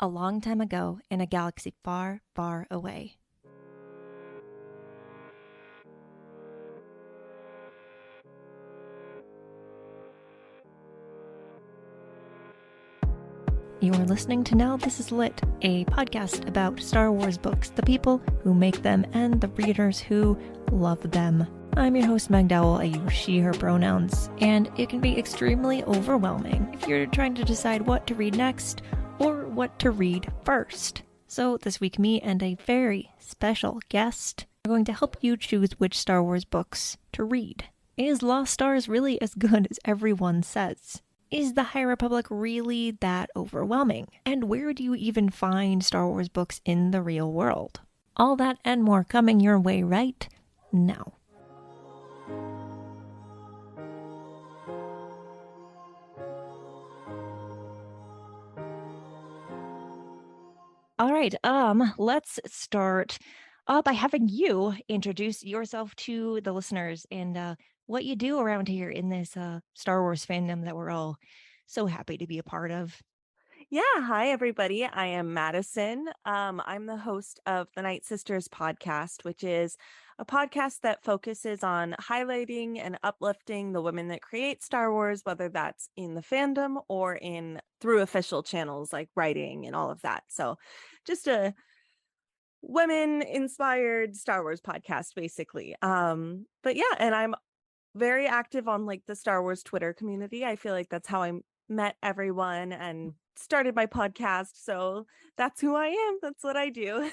a long time ago in a galaxy far, far away. You are listening to Now This Is Lit, a podcast about Star Wars books, the people who make them, and the readers who love them. I'm your host, Meg Dowell. I use she, her pronouns, and it can be extremely overwhelming if you're trying to decide what to read next or what to read first. So this week, me and a very special guest are going to help you choose which Star Wars books to read. Is Lost Stars really as good as everyone says? Is the High Republic really that overwhelming? And where do you even find Star Wars books in the real world? All that and more coming your way right now. All right, let's start by having you introduce yourself to the listeners and what you do around here in this Star Wars fandom that we're all so happy to be a part of. Yeah, hi everybody. I am Maddison. I'm the host of the Nightsisters Podcast, which is a podcast that focuses on highlighting and uplifting the women that create Star Wars, whether that's in the fandom or in through official channels like writing and all of that. So just a women-inspired Star Wars podcast, basically. But yeah, and I'm very active on like the Star Wars Twitter community. I feel like that's how I met everyone and started my podcast. So that's who I am. That's what I do.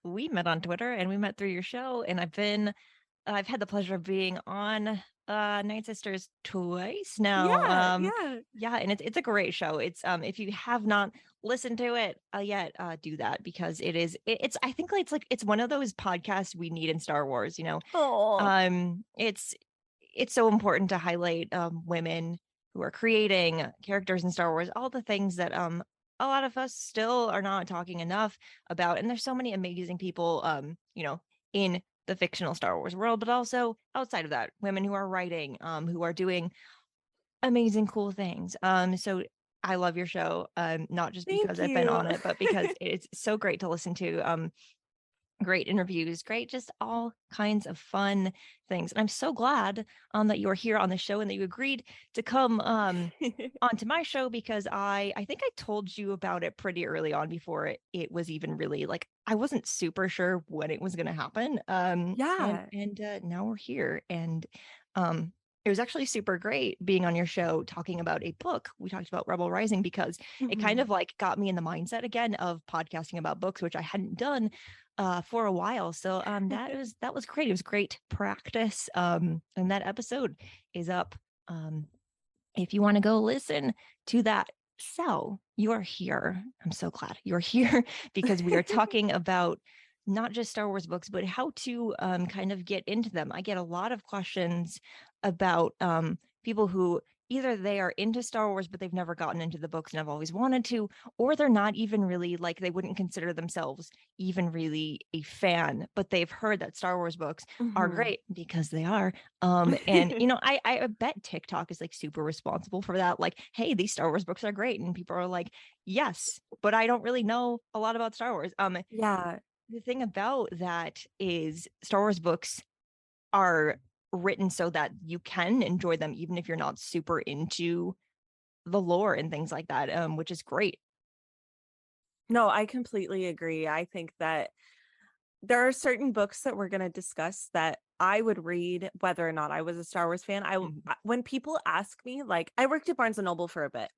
We met on Twitter and we met through your show, and I've had the pleasure of being on Night Sisters twice now. Yeah. And it's a great show. It's if you have not listened to it yet, do that, because it's I think it's one of those podcasts we need in Star Wars, you know. Oh, It's so important to highlight women who are creating characters in Star Wars, all the things that a lot of us still are not talking enough about. And there's so many amazing people in the fictional Star Wars world, but also outside of that, women who are writing, who are doing amazing, cool things. So I love your show, not just thank because I've been you. on it, but because it's so great to listen to. Great interviews, great, just all kinds of fun things. And I'm so glad that you're here on the show and that you agreed to come onto my show, because I think I told you about it pretty early on before it was even really like, I wasn't super sure when it was going to happen. Yeah. And now we're here, and it was actually super great being on your show talking about a book. We talked about Rebel Rising because it kind of like got me in the mindset again of podcasting about books, which I hadn't done for a while. So that was great. It was great practice. And that episode is up. If you want to go listen to that. So you're here. I'm so glad you're here because we are talking about not just Star Wars books, but how to kind of get into them. I get a lot of questions about people who either they are into Star Wars, but they've never gotten into the books and have always wanted to, or they're not even really, like, they wouldn't consider themselves even really a fan, but they've heard that Star Wars books are great because they are. And you know, I bet TikTok is like super responsible for that. Like, hey, these Star Wars books are great, and people are like, yes, but I don't really know a lot about Star Wars. Yeah. The thing about that is Star Wars books are written so that you can enjoy them even if you're not super into the lore and things like that, which is great. No, I completely agree. I think that there are certain books that we're going to discuss that I would read whether or not I was a Star Wars fan. When people ask me, like, I worked at Barnes and Noble for a bit.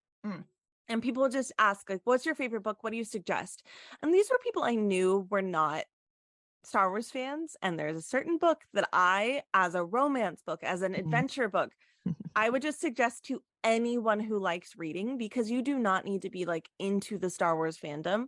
And people just ask, like, what's your favorite book? What do you suggest? And these were people I knew were not Star Wars fans. And there's a certain book that I, as a romance book, as an adventure book, I would just suggest to anyone who likes reading, because you do not need to be like into the Star Wars fandom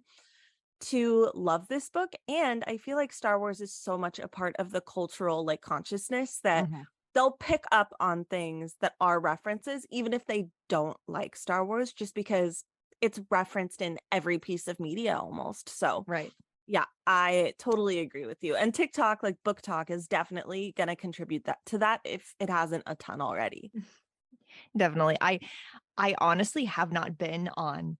to love this book. And I feel like Star Wars is so much a part of the cultural like consciousness that they'll pick up on things that are references, even if they don't like Star Wars, just because it's referenced in every piece of media almost. So, Right. Yeah, I totally agree with you. And TikTok, like Book Talk, is definitely going to contribute to that if it hasn't a ton already. Definitely. I honestly have not been on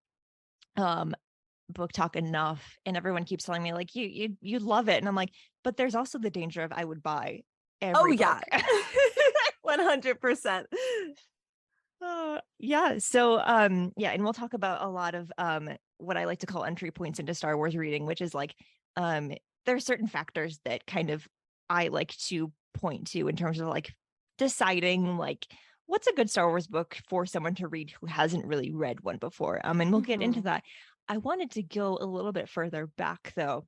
book talk enough, and everyone keeps telling me like you love it, and I'm like, but there's also the danger of I would buy every book. 100%. Yeah. So yeah, and we'll talk about a lot of what I like to call entry points into Star Wars reading, which is like there are certain factors that kind of I like to point to in terms of like deciding like what's a good Star Wars book for someone to read who hasn't really read one before. And we'll get into that. I wanted to go a little bit further back though,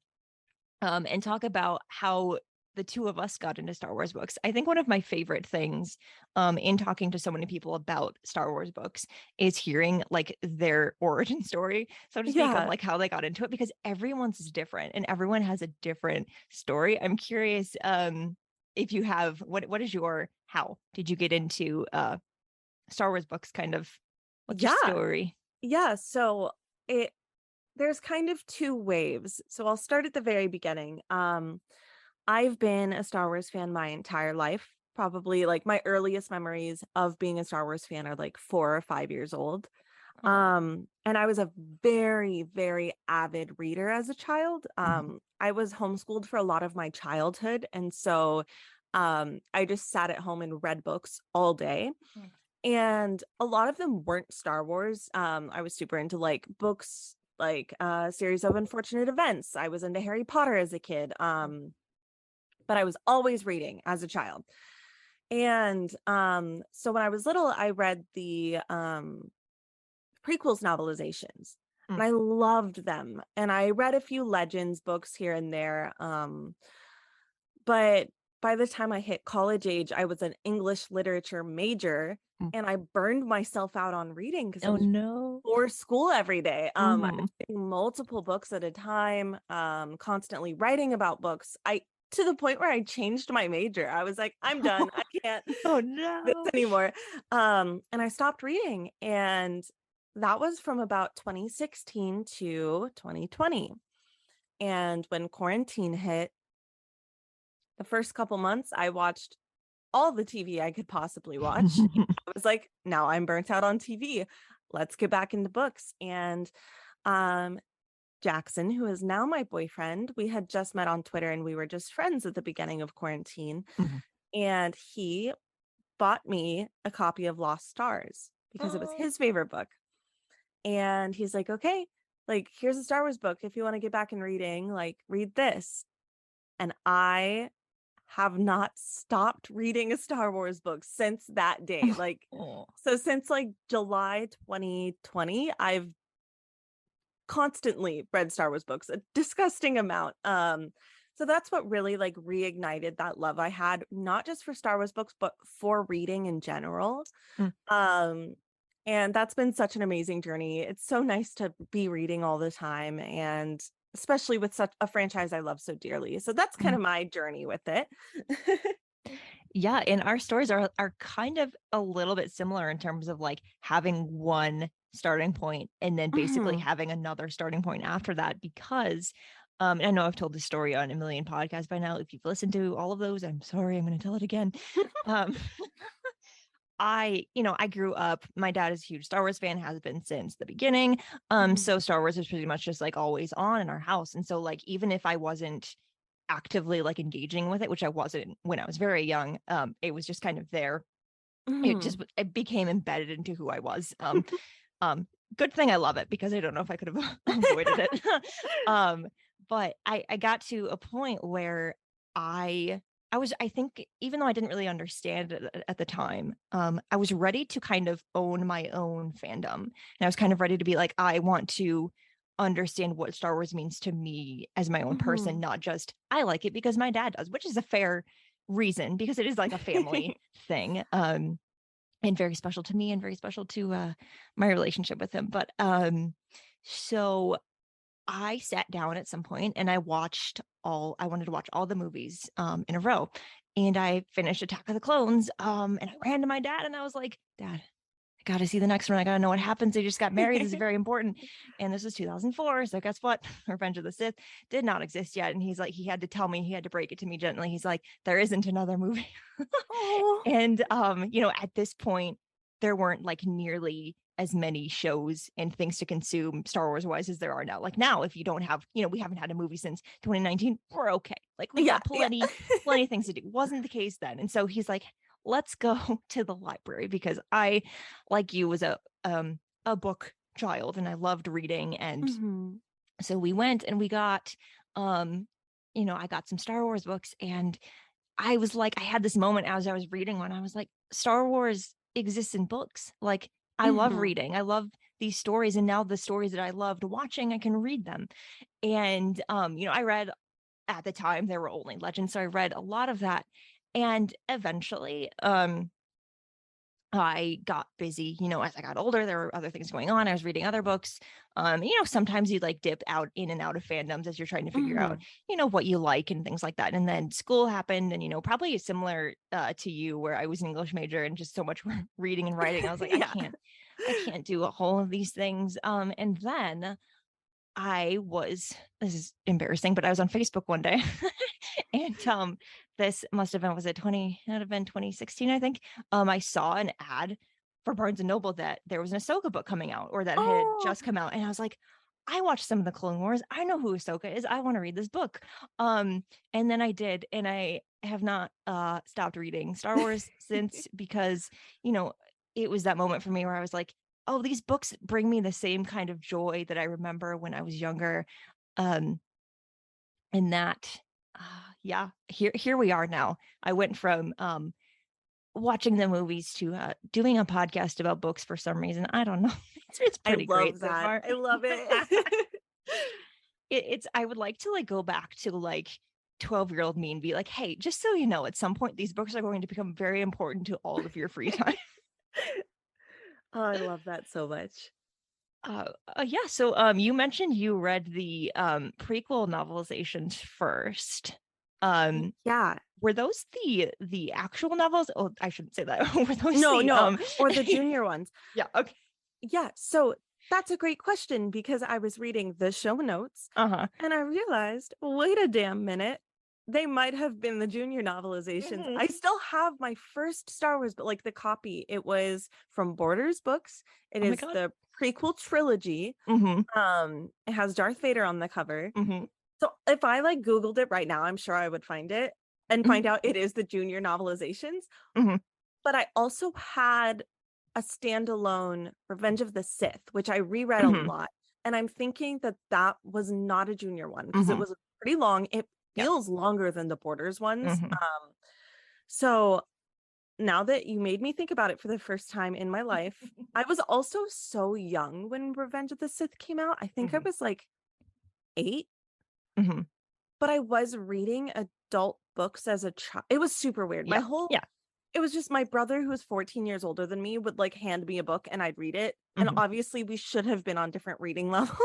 and talk about how the two of us got into Star Wars books. I think one of my favorite things in talking to so many people about Star Wars books is hearing like their origin story, so to speak, of like how they got into it, because everyone's is different and everyone has a different story. I'm curious if you have, what is your, how did you get into Star Wars books, kind of what's your story? Yeah, so there's kind of two waves. So I'll start at the very beginning. I've been a Star Wars fan my entire life. Probably like my earliest memories of being a Star Wars fan are like 4 or 5 years old. And I was a very, very avid reader as a child. I was homeschooled for a lot of my childhood. And so I just sat at home and read books all day. And a lot of them weren't Star Wars. I was super into like books, like a series of unfortunate events. I was into Harry Potter as a kid. But I was always reading as a child. And so when I was little, I read the prequels novelizations, and I loved them. And I read a few Legends books here and there. But by the time I hit college age, I was an English literature major, and I burned myself out on reading because I was for school every day. I was reading multiple books at a time, constantly writing about books. To the point where I changed my major. I was like, I'm done. I can't do this anymore. And I stopped reading. And that was from about 2016 to 2020. And when quarantine hit, the first couple months, I watched all the TV I could possibly watch. I was like, now I'm burnt out on TV. Let's get back into books. And Jackson, who is now my boyfriend, we had just met on Twitter and we were just friends at the beginning of quarantine. And he bought me a copy of Lost Stars because it was his favorite book. And he's like, okay, like, here's a Star Wars book. If you want to get back in reading, like, read this. And I have not stopped reading a Star Wars book since that day. Like, so since like July 2020, I've constantly read Star Wars books, a disgusting amount. So that's what really like reignited that love I had, not just for Star Wars books, but for reading in general. And that's been such an amazing journey. It's so nice to be reading all the time, and especially with such a franchise I love so dearly. So that's kind of my journey with it. Yeah, and our stories are kind of a little bit similar in terms of like having one starting point and then basically having another starting point after that, because and I know I've told this story on a million podcasts by now. If you've listened to all of those, I'm sorry, I'm going to tell it again. I grew up, my dad is a huge Star Wars fan, has been since the beginning. So Star Wars is pretty much just like always on in our house. And so like, even if I wasn't actively like engaging with it, which I wasn't when I was very young, it was just kind of there. It became embedded into who I was. Good thing I love it, because I don't know if I could have avoided it. But I got to a point where I think, even though I didn't really understand it at the time, I was ready to kind of own my own fandom. And I was kind of ready to be like, I want to understand what Star Wars means to me as my own person, not just I like it because my dad does, which is a fair reason, because it is like a family thing. And very special to me and very special to my relationship with him. But so I sat down at some point and I wanted to watch all the movies in a row. And I finished Attack of the Clones. And I ran to my dad and I was like, Dad, I got to see the next one. I got to know what happens. They just got married. This is very important. And this was 2004. So guess what? Revenge of the Sith did not exist yet. And he's like, he had to tell me, he had to break it to me gently. He's like, there isn't another movie. And, at this point, there weren't like nearly as many shows and things to consume Star Wars wise as there are now. Like now, if you don't have, we haven't had a movie since 2019, we're okay. Like we got plenty of things to do. Wasn't the case then. And so he's like, let's go to the library, because I, like you, was a book child and I loved reading. And so we went and we got, I got some Star Wars books, and I was like, I had this moment as I was reading one. I was like, Star Wars exists in books. Like, I love reading. I love these stories. And now the stories that I loved watching, I can read them. And, I read, at the time, there were only legends. So I read a lot of that. And eventually, I got busy, as I got older. There were other things going on. I was reading other books. Sometimes you like dip out in and out of fandoms as you're trying to figure out, what you like and things like that. And then school happened, and, probably similar to you, where I was an English major and just so much reading and writing. I was like, I can't do a whole of these things. And then this is embarrassing, but I was on Facebook one day and this must have been, was it 2016, I think. I saw an ad for Barnes and Noble that there was an Ahsoka book coming out, or that had just come out. And I was like, I watched some of the Clone Wars. I know who Ahsoka is. I want to read this book. And then I did, and I have not stopped reading Star Wars since, because, it was that moment for me where I was like, oh, these books bring me the same kind of joy that I remember when I was younger. And that, here we are now. I went from watching the movies to doing a podcast about books for some reason. I don't know. It's pretty great so far. I love it. I would like to go back to 12-year-old me and be like, hey, just so you know, at some point these books are going to become very important to all of your free time. Oh, I love that so much. So you mentioned you read the prequel novelizations first. Were those the actual novels? Oh, I shouldn't say that. Were those or the junior ones? Yeah. Okay. Yeah. So that's a great question, because I was reading the show notes and I realized, wait a damn minute, they might have been the junior novelizations. I still have my first Star Wars, but the copy, it was from Borders Books. It is the prequel trilogy. It has Darth Vader on the cover. So if I Googled it right now, I'm sure I would find it and find out it is the junior novelizations. But I also had a standalone Revenge of the Sith, which I reread a lot. And I'm thinking that was not a junior one, because it was pretty long. It feels longer than the Borders ones. So now that you made me think about it for the first time in my life, I was also so young when Revenge of the Sith came out. I think I was 8. But I was reading adult books as a child. It was super weird. It was just my brother, who was 14 years older than me, would hand me a book and I'd read it. And obviously we should have been on different reading levels.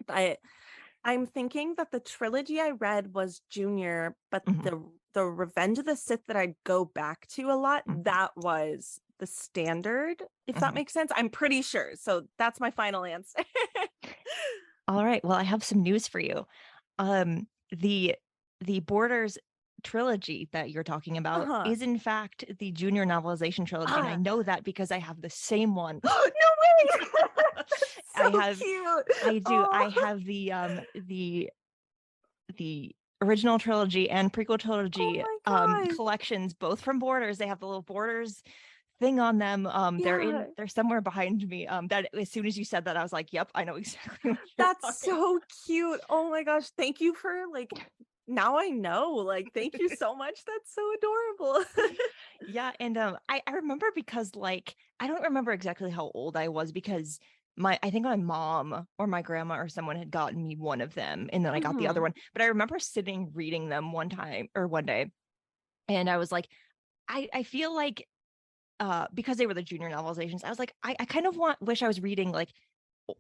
But I'm thinking that the trilogy I read was junior, but the Revenge of the Sith that I'd go back to a lot, that was the standard, if that makes sense. I'm pretty sure. So that's my final answer. All right. Well, I have some news for you. The Borders trilogy that you're talking about is in fact the junior novelization trilogy. And I know that because I have the same one. No way. Cute. I do. I have the original trilogy and prequel trilogy collections, both from Borders. They have the little Borders thing on them. They're somewhere behind me. That as soon as you said that, I was like, yep, I know exactly what that's so cute. Oh my gosh, thank you for now I know, thank you so much. That's so adorable. Yeah. And I remember, because I don't remember exactly how old I was, because I think my mom or my grandma or someone had gotten me one of them, and then I got the other one. But I remember sitting reading them one day, and I was like, I feel like because they were the junior novelizations, I was like, I kind of wish I was reading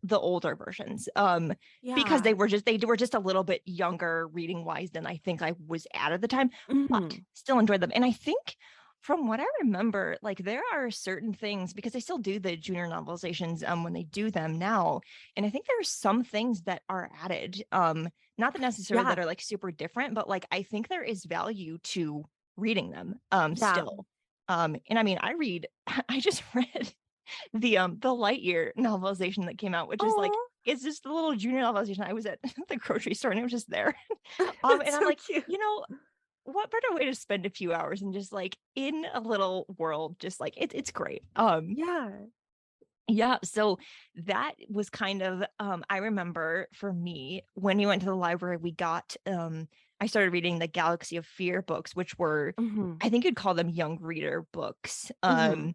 the older versions, because they were just a little bit younger reading wise than I think I was at the time, but still enjoyed them. And I think from what I remember, there are certain things, because I still do the junior novelizations when they do them now, and I think there are some things that are added, not that necessarily that are super different, but I think there is value to reading them still. And I mean, I just read the Lightyear novelization that came out, which is like, Oh, it's just a little junior novelization. I was at the grocery store and it was just there. And it's I'm so like, cute. what better way to spend a few hours and just like in a little world, just like it's great. Yeah. Yeah, so that was kind of I remember for me when we went to the library, we got I started reading the Galaxy of Fear books, which were, Mm-hmm. I think you'd call them young reader books. Mm-hmm.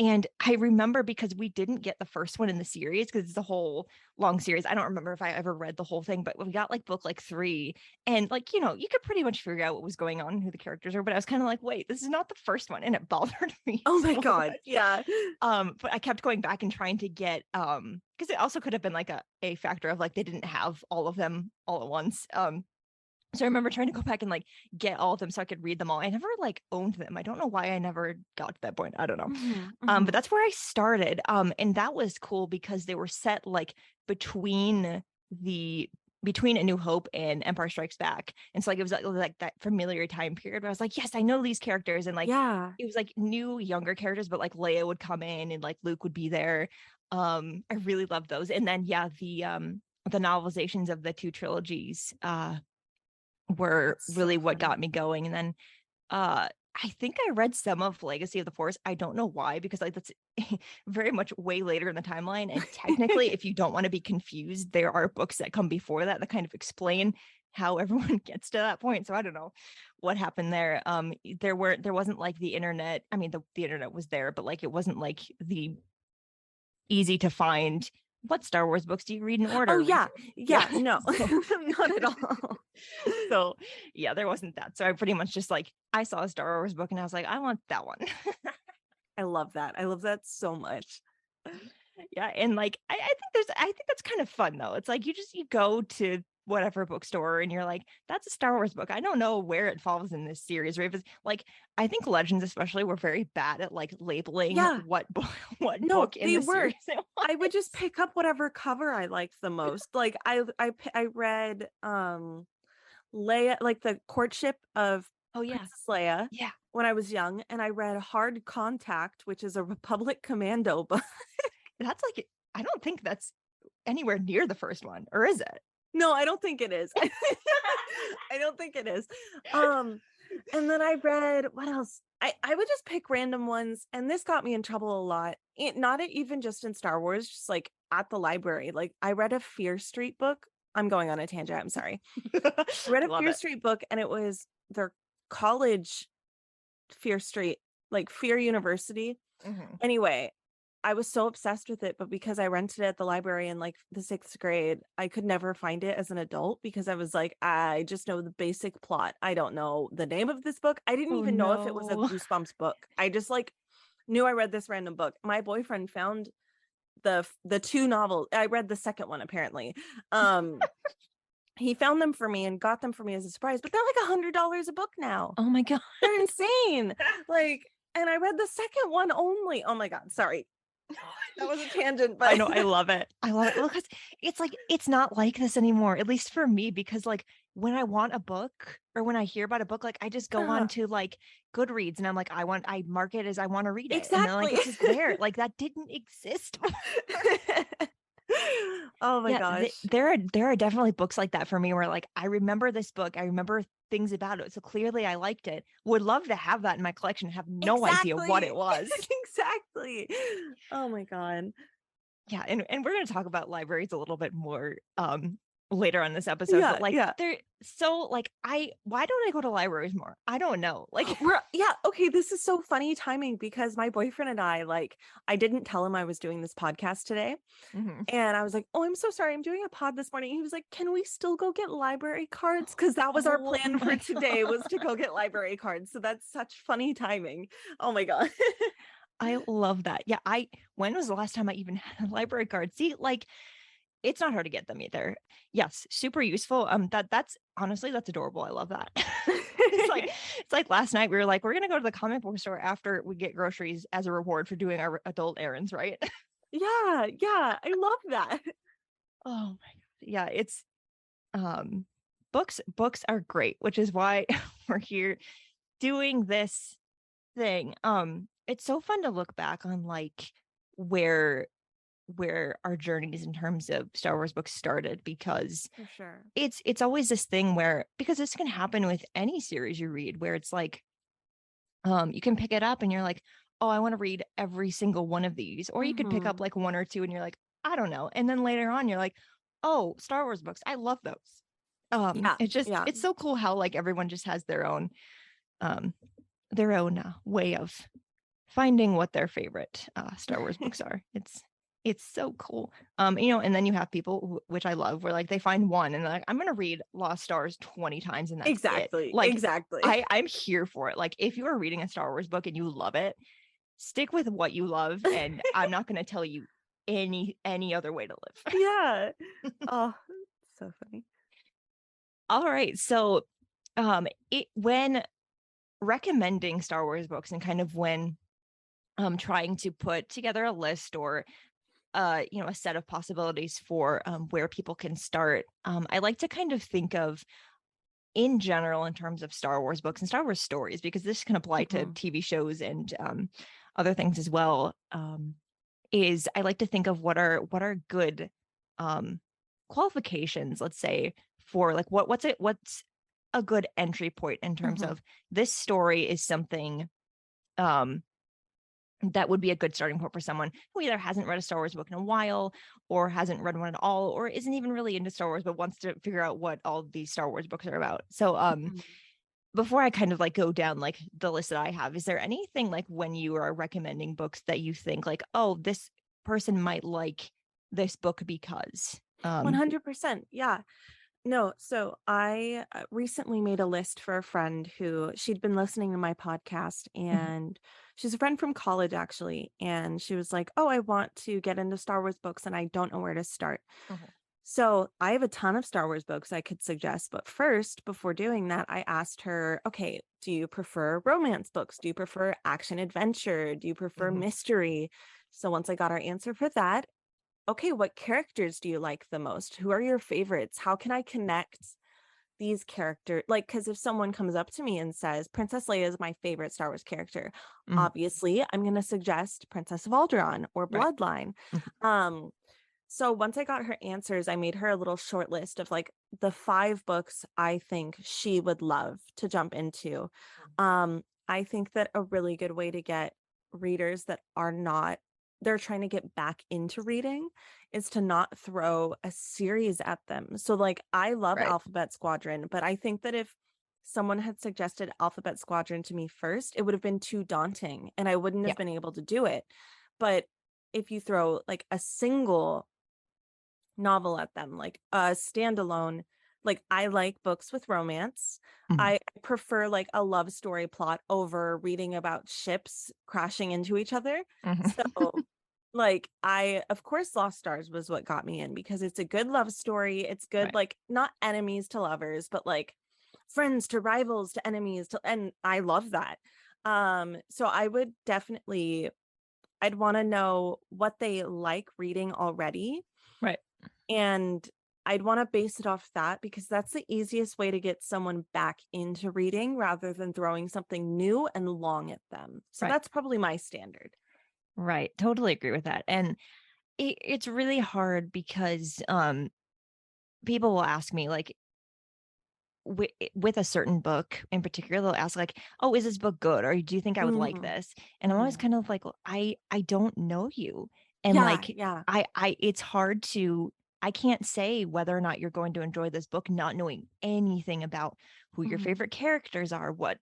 And I remember because we didn't get the first one in the series because it's a whole long series. I don't remember if I ever read the whole thing, but we got like book like 3, and like, you could pretty much figure out what was going on and who the characters are. But I was kind of like, wait, this is not the first one, and it bothered me Oh my so God. much. Yeah. But I kept going back and trying to get because it also could have been like a factor of like they didn't have all of them all at once. So I remember trying to go back and like get all of them so I could read them all. I never like owned them. I don't know why I never got to that point. I don't know. Mm-hmm. But Mm-hmm. that's where I started. And that was cool because they were set like between A New Hope and Empire Strikes Back. And so like it was like that familiar time period where I was like, yes, I know these characters. And like Yeah. it was like new younger characters, but like Leia would come in and like Luke would be there. I really loved those. And then the novelizations of the 2 trilogies were That's really so what funny. got me going. And then I think I read some of Legacy of the Force. I don't know why, because like that's very much way later in the timeline. And technically, if you don't want to be confused, there are books that come before that kind of explain how everyone gets to that point. So I don't know what happened there. There wasn't like the internet. I mean, the internet was there, but like it wasn't like the easy to find. What Star Wars books do you read in order? Oh yeah. Yeah. No, So, not at all. so yeah, there wasn't that. So I pretty much just like I saw a Star Wars book and I was like, I want that one. I love that. I love that so much. Yeah. And like I think that's kind of fun though. It's like you go to whatever bookstore and you're like, that's a Star Wars book. I don't know where it falls in this series. Or if it's like, I think Legends especially were very bad at like labeling Yeah. what book No, in they the were. series it I would was. just pick up whatever cover I liked the most. Like I read Leia, like the courtship of Oh yeah. Princess Leia Yeah. when I was young, and I read Hard Contact, which is a Republic Commando book. That's like, I don't think that's anywhere near the first one, or is it? No, I don't think it is. I don't think it is. And then I read, what else? I would just pick random ones, and this got me in trouble a lot. Not even just in Star Wars, just like at the library. Like I read a Fear Street book. I'm going on a tangent. I'm sorry. I read a Love Fear it. Street book, and it was their college Fear Street, like Fear University. Mhm. Anyway, I was so obsessed with it, but because I rented it at the library in like the 6th grade, I could never find it as an adult because I was like, I just know the basic plot. I don't know the name of this book. I didn't Oh even know if it was a no. Goosebumps book. I just like knew I read this random book. My boyfriend found the 2 novels. I read the second one apparently. He found them for me and got them for me as a surprise, but they're like $100 a book now. Oh my God. They're insane. Like, and I read the second one only. Oh my God, sorry. That was a tangent, but I know, I love it. I love it. Well, because it's like it's not like this anymore, at least for me, because like when I want a book or when I hear about a book, like I just go on to like Goodreads and I'm like, I mark it as I want to read it. And then like it's just there. Like that didn't exist. Oh my Yeah, gosh. there are definitely books like that for me where like I remember this book, I remember things about it, so clearly I liked it. Would love to have that in my collection. Have no idea what it was. Exactly. Oh my God. Yeah, and we're going to talk about libraries a little bit more later on this episode, but like Yeah. they're so like why don't I go to libraries more? I don't know. Like Okay, this is so funny timing because my boyfriend and I, like, I didn't tell him I was doing this podcast today. Mhm. And I was like, oh, I'm so sorry. I'm doing a pod this morning. He was like, can we still go get library cards? Because that was our Oh plan for my today, was to go get library cards. So that's such funny timing. Oh my God. I love that. Yeah, when was the last time I even had a library card? See, like it's not hard to get them either. Yes, super useful. That's honestly, that's adorable. I love that. It's like last night we were like, we're gonna go to the comic book store after we get groceries as a reward for doing our adult errands, right? Yeah, I love that. Oh my God. Yeah, it's books are great, which is why we're here doing this thing. It's so fun to look back on like where our journeys in terms of Star Wars books started, because For sure. it's always this thing where, because this can happen with any series you read, where it's like, you can pick it up and you're like, oh, I want to read every single one of these. Or you could pick up like one or two and you're like, I don't know. And then later on, you're like, oh, Star Wars books, I love those. It's just, it's so cool how like everyone just has their own way of finding what their favorite Star Wars books are. It's so cool. And then you have people which I love, where like they find one and they're like, I'm gonna read Lost Stars 20 times and that's exactly it. Like, exactly. I'm here for it. Like, if you are reading a Star Wars book and you love it, stick with what you love, and I'm not gonna tell you any other way to live. Yeah. Oh, so funny. All right. So when recommending Star Wars books, and kind of when trying to put together a list, or a set of possibilities for where people can start, I like to kind of think of, in general, in terms of Star Wars books and Star Wars stories, because this can apply to TV shows and other things as well, is I like to think of what are good qualifications, let's say, for like what's a good entry point in terms of, this story is something that would be a good starting point for someone who either hasn't read a Star Wars book in a while, or hasn't read one at all, or isn't even really into Star Wars, but wants to figure out what all these Star Wars books are about. So before I kind of like go down like the list that I have, is there anything like when you are recommending books that you think like, oh, this person might like this book because 100%. Yeah. No, so I recently made a list for a friend who, she'd been listening to my podcast, and she's a friend from college actually, and she was like, oh, I want to get into Star Wars books and I don't know where to start. So I have a ton of Star Wars books I could suggest, but first, before doing that, I asked her, okay, do you prefer romance books? Do you prefer action adventure? Do you prefer mystery? So once I got her answer for that, okay, what characters do you like the most? Who are your favorites? How can I connect these characters? Like, because if someone comes up to me and says, Princess Leia is my favorite Star Wars character, obviously I'm going to suggest Princess of Alderaan or Bloodline. So once I got her answers, I made her a little short list of like the 5 books I think she would love to jump into. I think that a really good way to get readers that are not, they're trying to get back into reading, is to not throw a series at them. So like, I love Alphabet Squadron, but I think that if someone had suggested Alphabet Squadron to me first, it would have been too daunting and I wouldn't have been able to do it. But if you throw like a single novel at them, like a standalone, like I like books with romance. I prefer like a love story plot over reading about ships crashing into each other. So like, of course, Lost Stars was what got me in, because it's a good love story. It's good, like not enemies to lovers, but like friends to rivals to enemies to, and I love that. So I would definitely, I'd want to know what they like reading already. And I'd want to base it off that, because that's the easiest way to get someone back into reading, rather than throwing something new and long at them. So that's probably my standard. Right. Totally agree with that. And it's really hard because people will ask me like, with a certain book in particular, they'll ask like, oh, is this book good? Or do you think I would like this? And I'm always kind of like, well, I don't know you. And it's hard to, I can't say whether or not you're going to enjoy this book not knowing anything about who your favorite characters are, what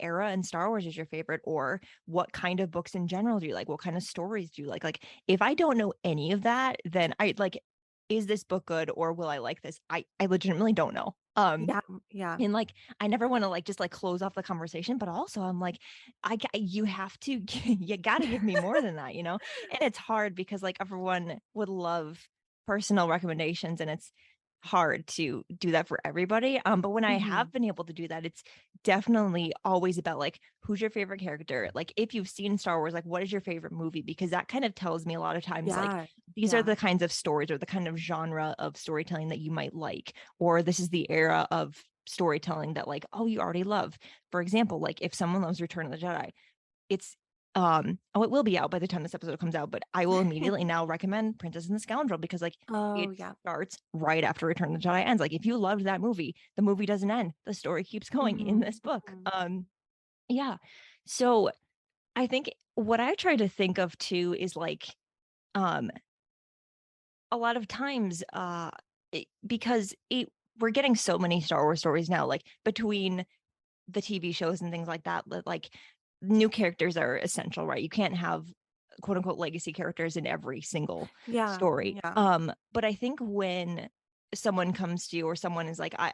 era in Star Wars is your favorite, or what kind of books in general do you like? What kind of stories do you like? Like, if I don't know any of that, then I like, is this book good, or will I like this? I legitimately don't know. And like, I never want to like just like close off the conversation, but also I'm like, you have to, you got to give me more than that, And it's hard because like everyone would love personal recommendations, and it's hard to do that for everybody. But when I have been able to do that, it's definitely always about like, who's your favorite character? Like, if you've seen Star Wars, like, what is your favorite movie? Because that kind of tells me a lot of times, like, these are the kinds of stories or the kind of genre of storytelling that you might like, or this is the era of storytelling that like, oh, you already love. For example, like if someone loves Return of the Jedi, it's it will be out by the time this episode comes out, but I will immediately now recommend Princess and the Scoundrel, because like it starts right after Return of the Jedi ends. Like if you loved that movie, the movie doesn't end. The story keeps going in this book. Yeah. So I think what I try to think of too is like a lot of times because we're getting so many Star Wars stories now, like between the TV shows and things like that, like new characters are essential, right? You can't have quote unquote legacy characters in every single story. But I think when someone comes to you or someone is like, I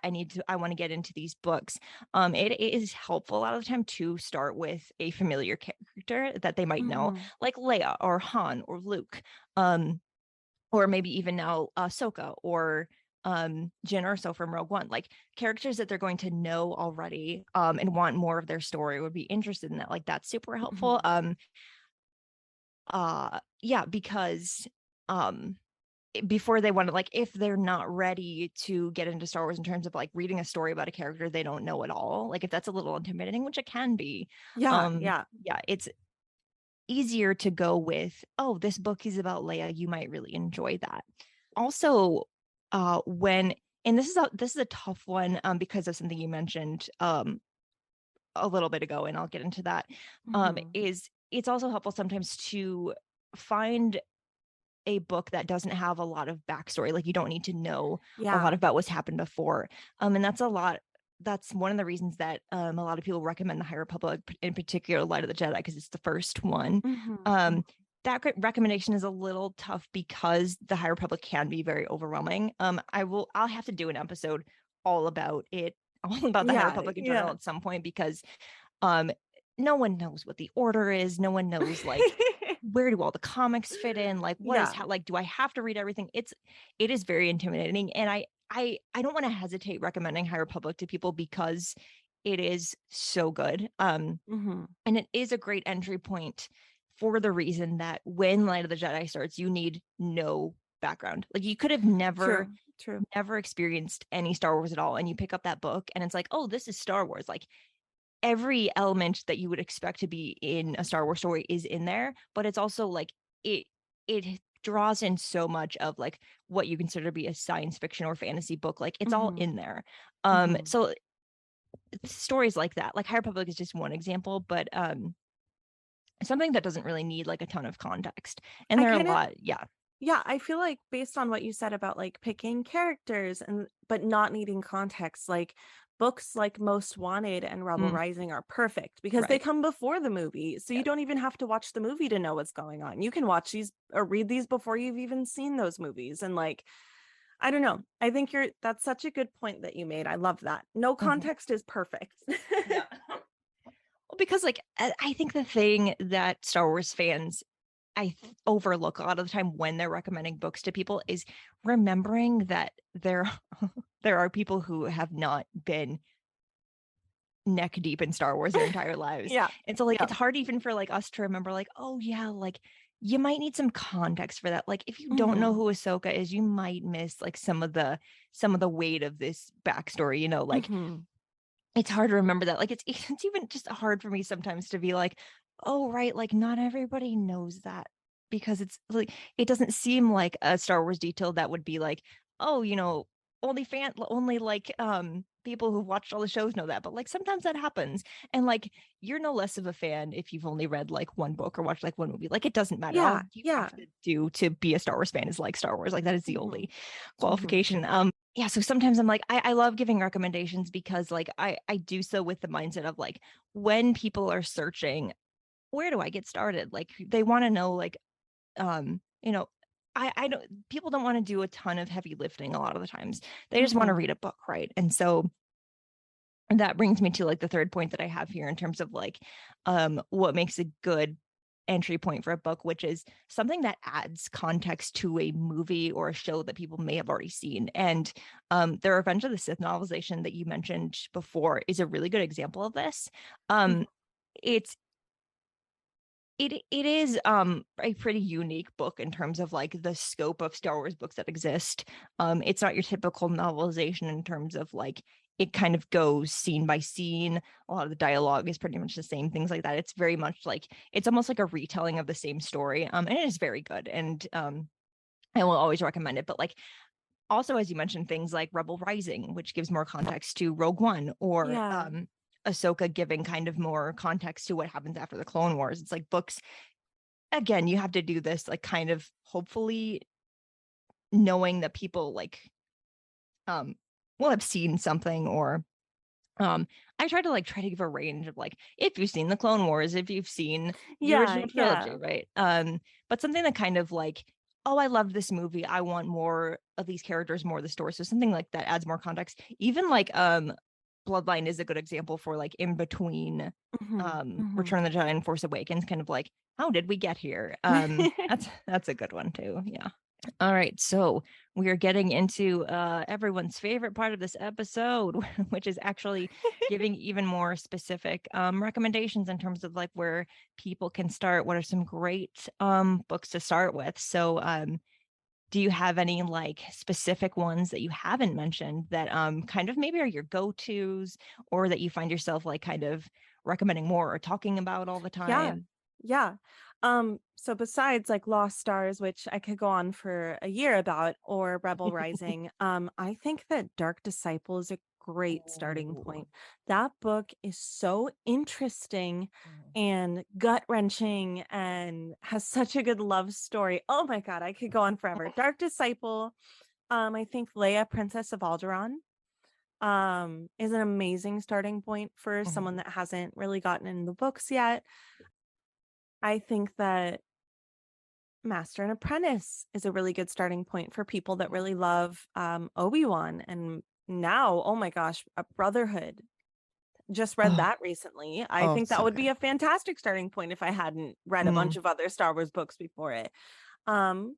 want to get into these books, it is helpful a lot of the time to start with a familiar character that they might know, like Leia or Han or Luke, or maybe even now Ahsoka or Jyn Erso from Rogue One, like characters that they're going to know already and want more of their story, would be interested in that. Like that's super helpful. Because before they want to, like if they're not ready to get into Star Wars in terms of like reading a story about a character they don't know at all, like if that's a little intimidating, which it can be, it's easier to go with, oh, this book is about Leia, you might really enjoy that. Also, and this is a tough one because of something you mentioned a little bit ago, and I'll get into that. Is it's also helpful sometimes to find a book that doesn't have a lot of backstory. Like you don't need to know a lot about what's happened before. And that's one of the reasons that a lot of people recommend the High Republic, in particular Light of the Jedi, because it's the first one. That recommendation is a little tough because the High Republic can be very overwhelming. I'll have to do an episode all about it, all about the High Republic in general at some point, because no one knows what the order is. No one knows like where do all the comics fit in? Like what is how, like, do I have to read everything? It is very intimidating. And I don't want to hesitate recommending High Republic to people because it is so good. And it is a great entry point for the reason that when Light of the Jedi starts, you need no background. Like you could have never experienced any Star Wars at all. And you pick up that book and it's like, oh, this is Star Wars. Like every element that you would expect to be in a Star Wars story is in there, but it's also like it draws in so much of like what you consider to be a science fiction or fantasy book. Like it's all in there. So stories like that, like High Republic is just one example, but something that doesn't really need like a ton of context. And there are a lot. Yeah, I feel like based on what you said about like picking characters but not needing context, like books like Most Wanted and Rebel Rising are perfect because they come before the movie. So you don't even have to watch the movie to know what's going on. You can watch these or read these before you've even seen those movies. And like, I don't know. I think that's such a good point that you made. I love that. No context is perfect. Well, because like, I think the thing that Star Wars fans overlook a lot of the time when they're recommending books to people is remembering that there are people who have not been neck deep in Star Wars their entire lives. And so like it's hard even for like us to remember like, oh yeah, like you might need some context for that. Like if you don't know who Ahsoka is, you might miss like some of the weight of this backstory, you know, like it's hard to remember that. Like it's even just hard for me sometimes to be like, oh right, like not everybody knows that, because it's like it doesn't seem like a Star Wars detail that would be like, oh, you know, only like people who've watched all the shows know that. But like sometimes that happens, and like you're no less of a fan if you've only read like one book or watched like one movie. Like it doesn't matter. All you have to do to be a Star Wars fan is like Star Wars. Like that is the only qualification. So sometimes I'm like, I love giving recommendations because like I do so with the mindset of like when people are searching, where do I get started? Like they want to know like, you know, I don't, people don't want to do a ton of heavy lifting a lot of the times. They just want to read a book, right? And so that brings me to like the third point that I have here in terms of like what makes a good entry point for a book, which is something that adds context to a movie or a show that people may have already seen. And the Revenge of the Sith novelization that you mentioned before is a really good example of this. It is a pretty unique book in terms of like the scope of Star Wars books that exist. It's not your typical novelization in terms of like it kind of goes scene by scene. A lot of the dialogue is pretty much the same, things like that. It's very much like, it's almost like a retelling of the same story. And it is very good. And I will always recommend it. But like, also, as you mentioned, things like Rebel Rising, which gives more context to Rogue One, or Ahsoka giving kind of more context to what happens after the Clone Wars. It's like books, again, you have to do this like kind of hopefully knowing that people like will have seen something, or I try to give a range of like, if you've seen the Clone Wars, if you've seen the original trilogy, right? But something that kind of like, oh, I loved this movie, I want more of these characters, more of the story. So something like that adds more context. Even like Bloodline is a good example for like in between Return of the Jedi and Force Awakens, kind of like, how did we get here? That's a good one too. Yeah. All right, so we are getting into everyone's favorite part of this episode, which is actually giving even more specific recommendations in terms of like where people can start. What are some great books to start with? So do you have any like specific ones that you haven't mentioned that kind of maybe are your go-tos, or that you find yourself like kind of recommending more or talking about all the time? Yeah. So besides like Lost Stars, which I could go on for a year about, or Rebel Rising, I think that Dark Disciple is a great starting point. That book is so interesting and gut-wrenching and has such a good love story. Oh my God, I could go on forever. Dark Disciple, I think Leia, Princess of Alderaan, is an amazing starting point for someone that hasn't really gotten in the books yet. I think that Master and Apprentice is a really good starting point for people that really love Obi-Wan. And now, oh my gosh, a Brotherhood. Just read that recently. I think that would be a fantastic starting point if I hadn't read a bunch of other Star Wars books before it. And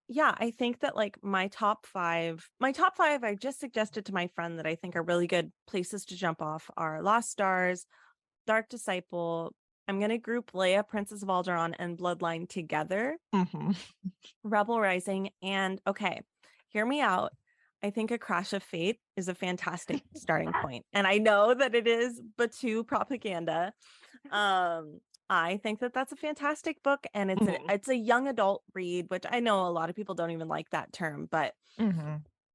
yeah, I think that like my top five, I just suggested to my friend that I think are really good places to jump off are Lost Stars, Dark Disciple. I'm going to group Leia, Princess of Alderaan, and Bloodline together. Rebel Rising. And okay, hear me out. I think A Crash of Fate is a fantastic starting point. And I know that it is Batu propaganda. I think that that's a fantastic book, and it's a young adult read, which I know a lot of people don't even like that term, but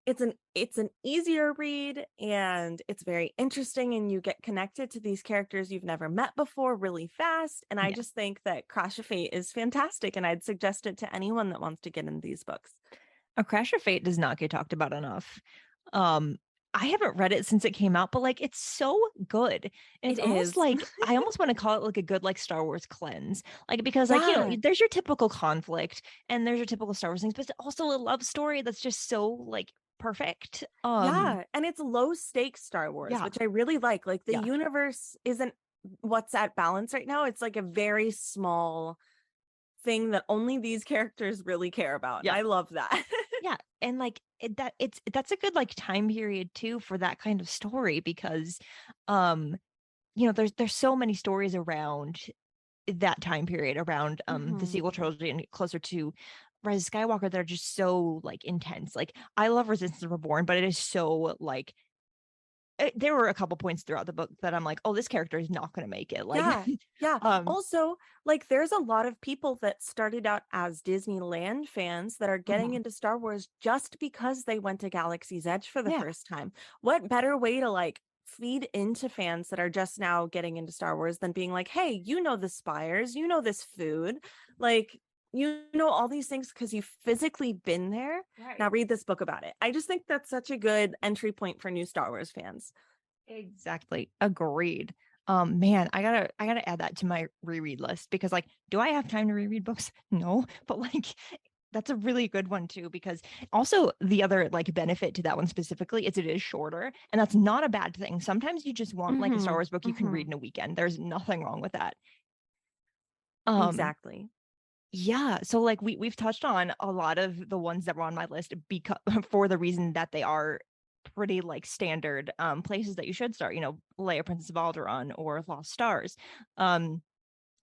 it's an easier read, and it's very interesting, and you get connected to these characters you've never met before really fast. And I just think that Crash of Fate is fantastic, and I'd suggest it to anyone that wants to get into these books. A Crash of Fate does not get talked about enough. I haven't read it since it came out, but like it's so good. And it's almost like I almost want to call it like a good like Star Wars cleanse. Like because like, you know, there's your typical conflict and there's your typical Star Wars things, but it's also a love story that's just so like perfect. And it's low stakes Star Wars, which I really like. Like the universe isn't what's at balance right now. It's like a very small thing that only these characters really care about. I love that. And like that's a good like time period too for that kind of story, because you know, there's so many stories around that time period, around the sequel trilogy and closer to Rise of Skywalker, that are just so like intense. Like I love Resistance Reborn, but it is so like there were a couple points throughout the book that I'm like, oh, this character is not going to make it. Like, also, like, there's a lot of people that started out as Disneyland fans that are getting into Star Wars just because they went to Galaxy's Edge for the first time. What better way to like feed into fans that are just now getting into Star Wars than being like, hey, you know the spires, you know this food, like, you know all these things because you've physically been there. Now read this book about it. I just think that's such a good entry point for new Star Wars fans. Exactly. Agreed. Man, I gotta add that to my reread list, because like, do I have time to reread books? No, but like that's a really good one too, because also the other like benefit to that one specifically is it is shorter, and that's not a bad thing. Sometimes you just want like a Star Wars book you can read in a weekend. There's nothing wrong with that. Exactly. Yeah, so like we've touched on a lot of the ones that were on my list because for the reason that they are pretty like standard places that you should start, you know, Leia, Princess of Alderaan, or Lost Stars.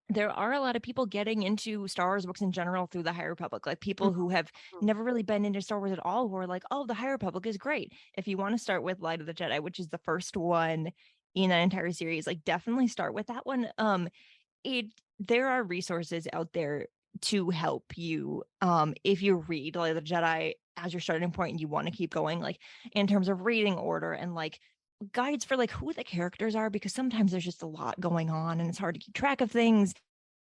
there are a lot of people getting into Star Wars books in general through the High Republic, like people who have never really been into Star Wars at all, who are like, oh, the High Republic is great. If you want to start with Light of the Jedi, which is the first one in that entire series, like definitely start with that one. There are resources out there to help you if you read Light of the Jedi as your starting point and you want to keep going, like in terms of reading order and like guides for like who the characters are, because sometimes there's just a lot going on and it's hard to keep track of things.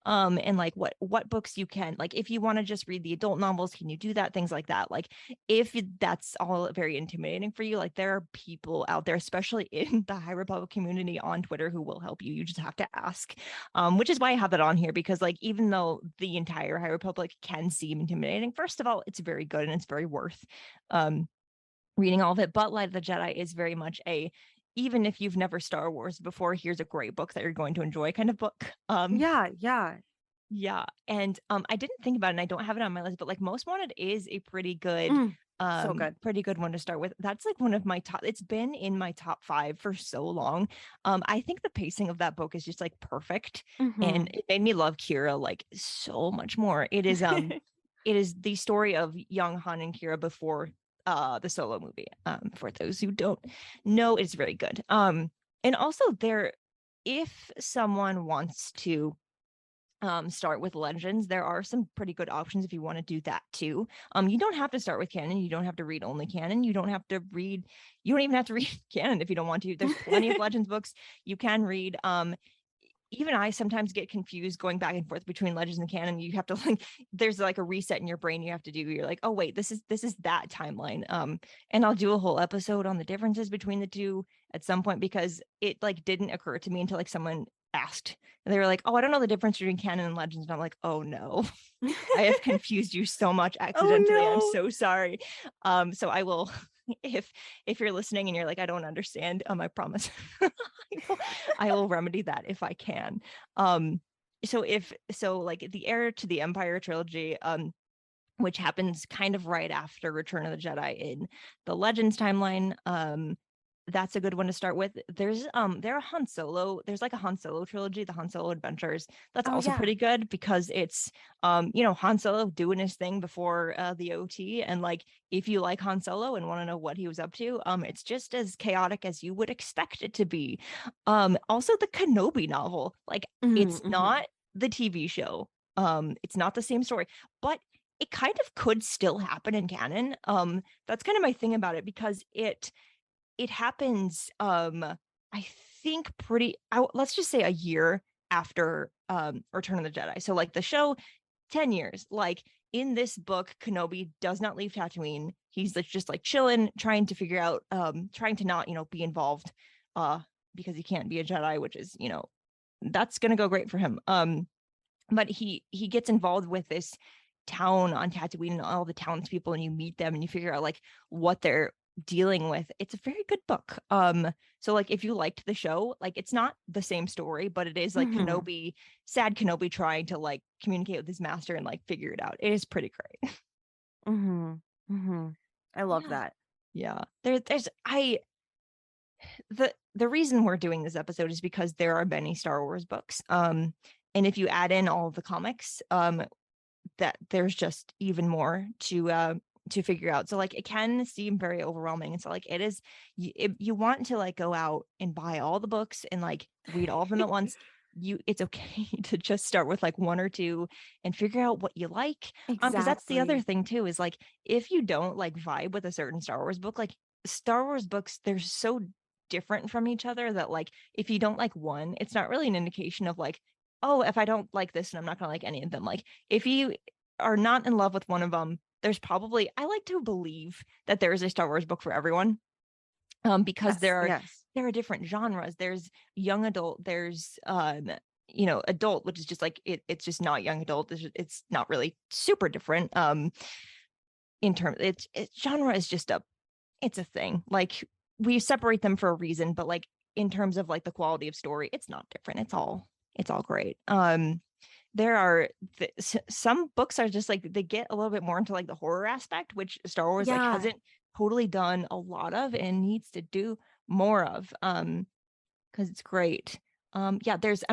And like what books you can, like if you want to just read the adult novels, can you do that, things like that. Like if that's all very intimidating for you, like there are people out there, especially in the High Republic community on Twitter, who will help you. You just have to ask, which is why I have that on here, because like even though the entire High Republic can seem intimidating, first of all, it's very good and it's very worth reading all of it. But Light of the Jedi is very much even if you've never Star Wars before, here's a great book that you're going to enjoy kind of book. Yeah. And I didn't think about it and I don't have it on my list, but like Most Wanted is a pretty good so good. Pretty good one to start with. That's like one of my top, it's been in my top 5 for so long. I think the pacing of that book is just like perfect. And it made me love Kira like so much more. It is it is the story of young Han and Kira before the Solo movie. For those who don't know, it's very good. And also if someone wants to start with Legends, there are some pretty good options if you want to do that too. You don't have to start with canon. You don't have to read only canon. You don't even have to read canon if you don't want to. There's plenty of Legends books you can read. Even I sometimes get confused going back and forth between Legends and canon. You have to like, there's like a reset in your brain you have to do. You're like, oh wait, this is that timeline. And I'll do a whole episode on the differences between the two at some point, because it like didn't occur to me until like someone asked. And they were like, oh, I don't know the difference between canon and Legends. And I'm like, oh no, I have confused you so much accidentally. Oh, no. I'm so sorry. So I will, if you're listening and you're like, I don't understand, I promise I will remedy that if I can. So like the Heir to the Empire trilogy, which happens kind of right after Return of the Jedi in the Legends timeline, that's a good one to start with. There's like a Han Solo trilogy, the Han Solo Adventures. That's also pretty good, because it's Han Solo doing his thing before the OT, and like if you like Han Solo and want to know what he was up to, it's just as chaotic as you would expect it to be. Also the Kenobi novel, like it's not the TV show, it's not the same story, but it kind of could still happen in canon. That's kind of my thing about it, because it happens I think let's just say a year after Return of the Jedi. So like the show, 10 years. Like in this book, Kenobi does not leave Tatooine. He's just like chilling, trying to figure out, trying to not be involved because he can't be a Jedi, which is that's gonna go great for him. But he gets involved with this town on Tatooine and all the townspeople, and you meet them and you figure out like what they're dealing with. It's a very good book. So like if you liked the show, like it's not the same story, but it is like sad Kenobi trying to like communicate with his master and like figure it out. It is pretty great. I love that. Yeah. The reason we're doing this episode is because there are many Star Wars books. And if you add in all of the comics, that there's just even more to figure out. So like it can seem very overwhelming, and so like it is, you want to like go out and buy all the books and like read all of them at once. It's okay to just start with like 1 or 2 and figure out what you like. Because that's the other thing too, is like if you don't like vibe with a certain Star Wars book, like Star Wars books, they're so different from each other that like if you don't like one, it's not really an indication of like, oh, if I don't like this, and I'm not gonna like any of them. Like if you are not in love with one of them, there's probably, I like to believe that there is a Star Wars book for everyone, because there are different genres. There's young adult, there's adult, which is just like it's just not young adult. It's not really super different. In terms, it's genre is just it's a thing. Like we separate them for a reason, but like in terms of like the quality of story, it's not different. It's all great. There are some books are just like they get a little bit more into like the horror aspect, which Star Wars like hasn't totally done a lot of and needs to do more of, because it's great. There's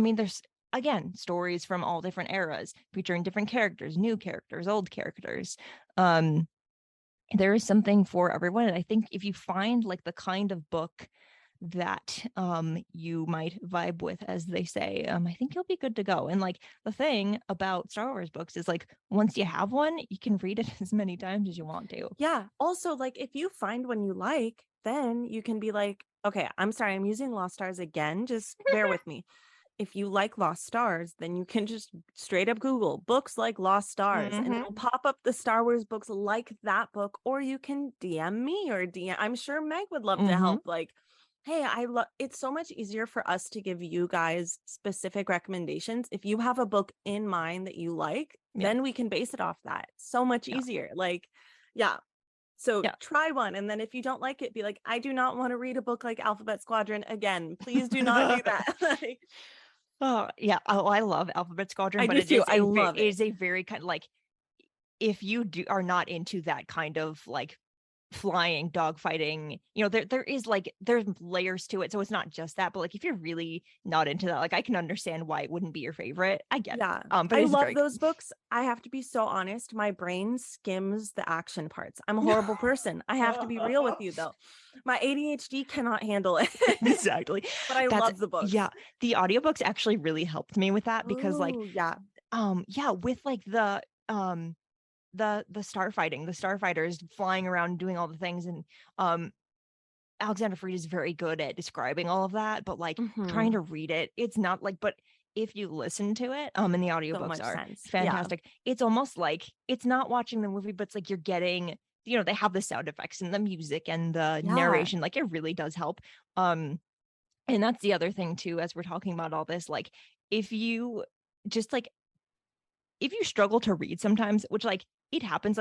again, stories from all different eras featuring different characters, new characters, old characters. There is something for everyone. And I think if you find like the kind of book that you might vibe with, as they say, I think you'll be good to go. And like the thing about Star Wars books is like once you have one, you can read it as many times as you want to. Yeah. Also, like if you find one you like, then you can be like, okay, I'm sorry, I'm using Lost Stars again. Just bear with me. If you like Lost Stars, then you can just straight up Google books like Lost Stars and it'll pop up the Star Wars books like that book, or you can DM me or DM. I'm sure Meg would love to help. Like, hey, it's so much easier for us to give you guys specific recommendations. If you have a book in mind that you like, then we can base it off that. So much easier. Like, yeah. So try one. And then if you don't like it, be like, I do not want to read a book like Alphabet Squadron again. Please do not do that. Like, oh yeah. Oh, I love Alphabet Squadron, but it is a very kind of like, if you are not into that kind of like flying, dogfighting, you know, there is like, there's layers to it. So it's not just that, but like, if you're really not into that, like I can understand why it wouldn't be your favorite. I get it. But I love those books. I have to be so honest. My brain skims the action parts. I'm a horrible person. I have to be real with you though. My ADHD cannot handle it. Exactly. But I love the books. Yeah. The audiobooks actually really helped me with that because with like the starfighting, the starfighters flying around doing all the things, and Alexander Freed is very good at describing all of that, but like trying to read it, it's not like, but if you listen to it, and the audiobooks are fantastic. It's almost like it's not watching the movie, but it's like you're getting, you know, they have the sound effects and the music and the narration, like it really does help. And that's the other thing too, as we're talking about all this, like if you just like, if you struggle to read sometimes, which like it happens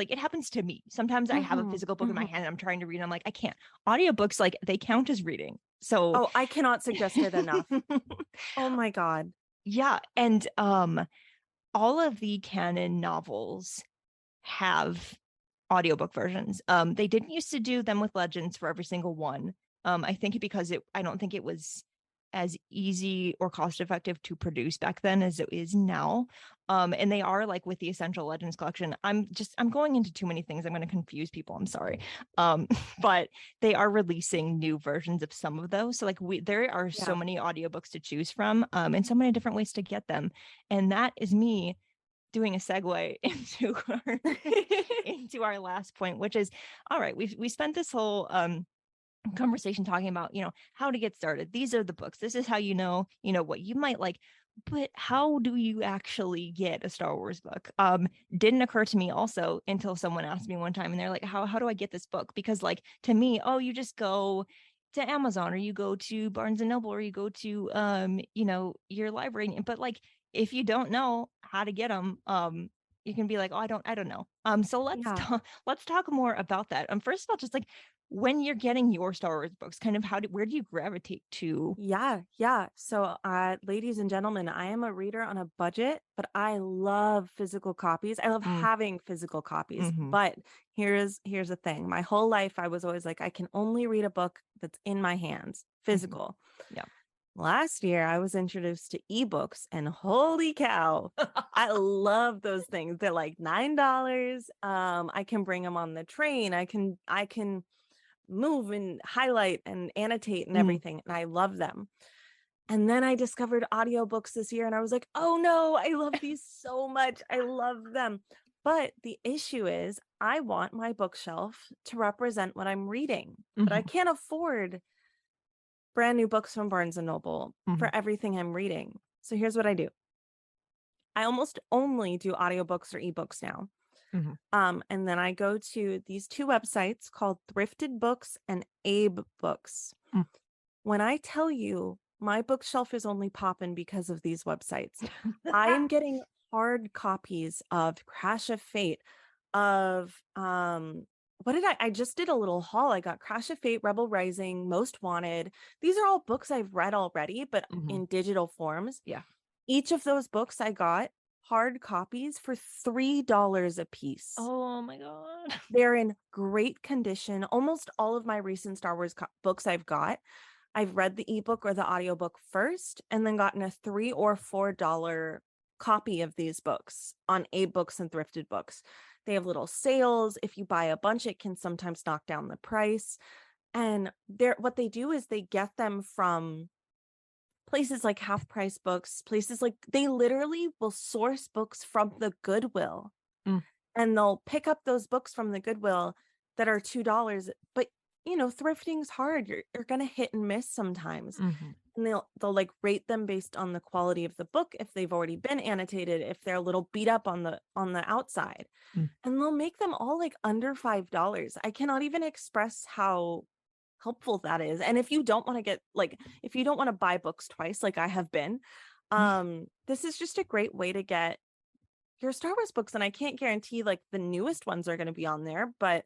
to me. Sometimes I have a physical book in my hand and I'm trying to read and I'm like, I can't. Audiobooks, like they count as reading. So I cannot suggest it enough. Oh my God. Yeah. And all of the canon novels have audiobook versions. They didn't used to do them with Legends for every single one. I think because I don't think it was as easy or cost effective to produce back then as it is now. And they are like with the Essential Legends collection. I'm going into too many things. I'm going to confuse people. I'm sorry. But they are releasing new versions of some of those. So like there are so many audiobooks to choose from, and so many different ways to get them. And that is me doing a segue into our last point, which is, all right, we spent this whole conversation talking about, you know, how to get started. These are the books. This is how you know what you might like. But how do you actually get a Star Wars book? Didn't occur to me also until someone asked me one time, and they're like, how do I get this book? Because like to me, you just go to Amazon, or you go to Barnes and Noble, or you go to you know, your library. But like if you don't know how to get them, you can be like, I don't know. So let's talk more about that. First of all, just like when you're getting your Star Wars books, kind of where do you gravitate to? Yeah. So, ladies and gentlemen, I am a reader on a budget, but I love physical copies. I love having physical copies. But here's the thing. My whole life, I was always like, I can only read a book that's in my hands, physical. Yeah. Last year, I was introduced to ebooks, and holy cow, I love those things. They're like $9. I can bring them on the train. I can move and highlight and annotate and everything, and I love them. And then I discovered audiobooks this year, and I was like, oh no, I love these so much. I love them. But the issue is I want my bookshelf to represent what I'm reading, but I can't afford brand new books from Barnes and Noble for everything I'm reading. So here's what I do. I almost only do audiobooks or ebooks now. And then I go to these two websites called Thrifted Books and Abe Books. When I tell you my bookshelf is only popping because of these websites, I am getting hard copies of Crash of Fate, of I just did a little haul. I got Crash of Fate, Rebel Rising, Most Wanted. These are all books I've read already, but in digital forms. Yeah. Each of those books I got hard copies for $3 a piece. Oh my God. They're in great condition. Almost all of my recent Star Wars books I've got I've read the ebook or the audiobook first and then gotten a $3 or $4 copy of these books on Abe Books and Thrifted Books. They have little sales. If you buy a bunch, it can sometimes knock down the price. And what they do is they get them from places like Half Price Books, places like, they literally will source books from the Goodwill. And they'll pick up those books from the Goodwill that are $2. But, thrifting's hard. You're going to hit and miss sometimes. And they'll like rate them based on the quality of the book, if they've already been annotated, if they're a little beat up on the outside. And they'll make them all like under $5. I cannot even express how helpful that is. And if you don't want to buy books twice, like I have been, this is just a great way to get your Star Wars books. And I can't guarantee like the newest ones are going to be on there, but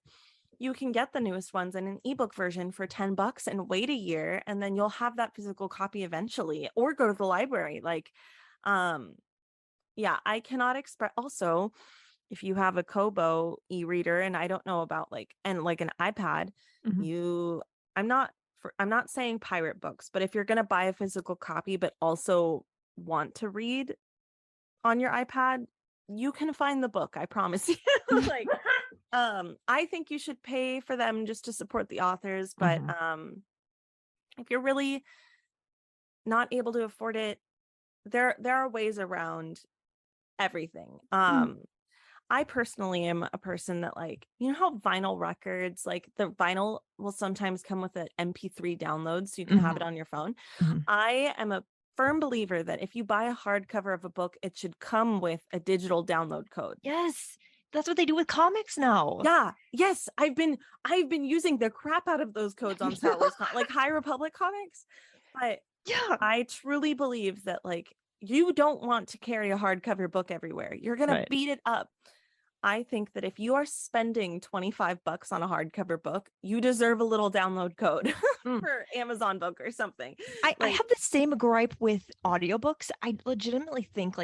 you can get the newest ones in an ebook version for $10 and wait a year, and then you'll have that physical copy eventually, or go to the library. I cannot express. Also, if you have a Kobo e-reader, and I don't know about an iPad, I'm not saying pirate books, but if you're going to buy a physical copy but also want to read on your iPad, you can find the book, I promise you. I think you should pay for them just to support the authors, but if you're really not able to afford it, there are ways around everything. I personally am a person that how vinyl records, the vinyl will sometimes come with an MP3 download so you can have it on your phone. I am a firm believer that if you buy a hardcover of a book, it should come with a digital download code. Yes, that's what they do with comics now. Yeah. Yes, I've been using the crap out of those codes on Star Wars, like High Republic comics. But yeah, I truly believe that you don't want to carry a hardcover book everywhere. You're gonna beat it up. I think that if you are spending $25 on a hardcover book, you deserve a little download code for Amazon Book or something. I have the same gripe with audiobooks. I legitimately think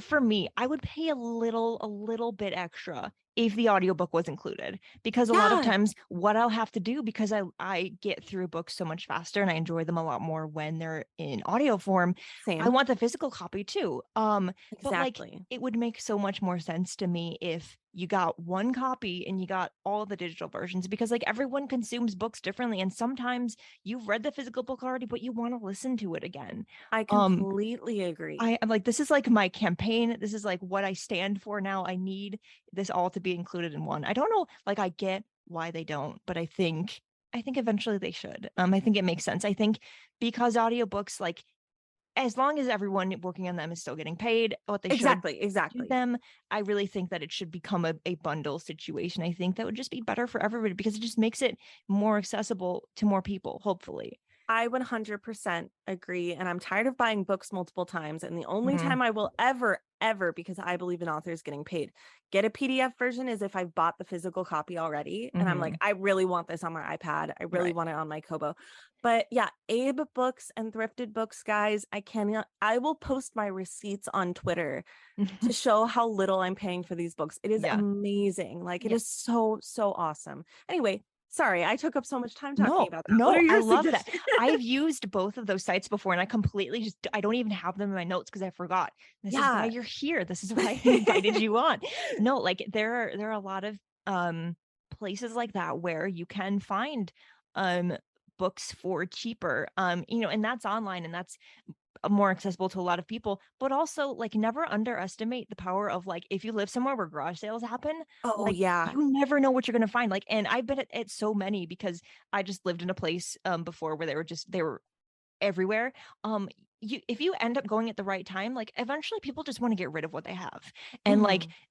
for me, I would pay a little bit extra if the audiobook was included, because a lot of times what I'll have to do, because I get through books so much faster and I enjoy them a lot more when they're in audio form. Same. I want the physical copy too. Exactly. But it would make so much more sense to me if you got one copy and you got all the digital versions, because everyone consumes books differently. And sometimes you've read the physical book already, but you want to listen to it again. I completely agree. I'm this is my campaign. This is what I stand for now. I need this all to be included in one. I don't know, I get why they don't, but I think eventually they should. I think it makes sense. I think because audiobooks, as long as everyone working on them is still getting paid what they exactly do them, I really think that it should become a bundle situation. I think that would just be better for everybody, because it just makes it more accessible to more people, hopefully. I 100% agree. And I'm tired of buying books multiple times. And the only time I will ever, because I believe in authors getting paid, get a PDF version is if I've bought the physical copy already. And I'm I really want this on my iPad. I really want it on my Kobo. But yeah, Abe Books and Thrifted Books, guys, I will post my receipts on Twitter to show how little I'm paying for these books. It is amazing. It is so, so awesome. Anyway, sorry, I took up so much time talking about that. No, I love that. I've used both of those sites before, and I completely I don't even have them in my notes because I forgot. This is why you're here. This is why I invited you on. No, there are a lot of places like that where you can find books for cheaper, and that's online, and that's more accessible to a lot of people. But also, never underestimate the power of if you live somewhere where garage sales happen. You never know what you're going to find. And I've been at so many, because I just lived in a place before where they were everywhere. If you end up going at the right time, eventually people just want to get rid of what they have, and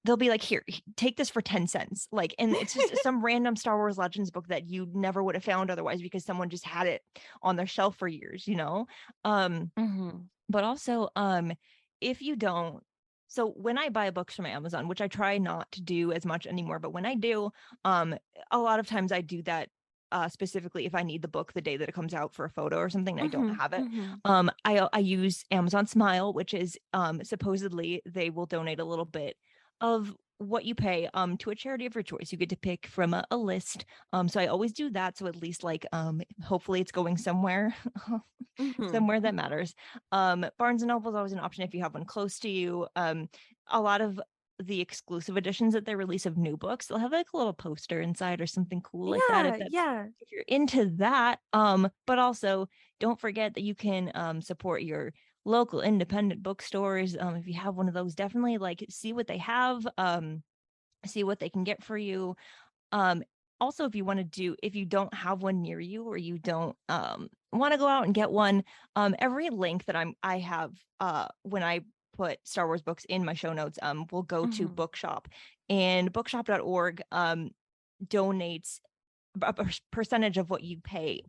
they'll be here, take this for 10 cents, and it's just some random Star Wars Legends book that you never would have found otherwise, because someone just had it on their shelf for years, but also if you don't, so when I buy books from Amazon, which I try not to do as much anymore, but when I do, a lot of times I do that specifically if I need the book the day that it comes out for a photo or something and I don't have it. I use Amazon Smile, which is supposedly they will donate a little bit of what you pay to a charity of your choice. You get to pick from a list. So I always do that. So at least like hopefully it's going somewhere, somewhere that matters. Barnes and Noble is always an option if you have one close to you. A lot of the exclusive editions that they release of new books, they'll have like a little poster inside or something cool like that. If you're into that. But also don't forget that you can support your local independent bookstores. If you have one of those, definitely like see what they have, see what they can get for you. Also, if you don't have one near you, or you don't want to go out and get one, every link that I have when I put Star Wars books in my show notes will go to Bookshop, and bookshop.org donates a percentage of what you pay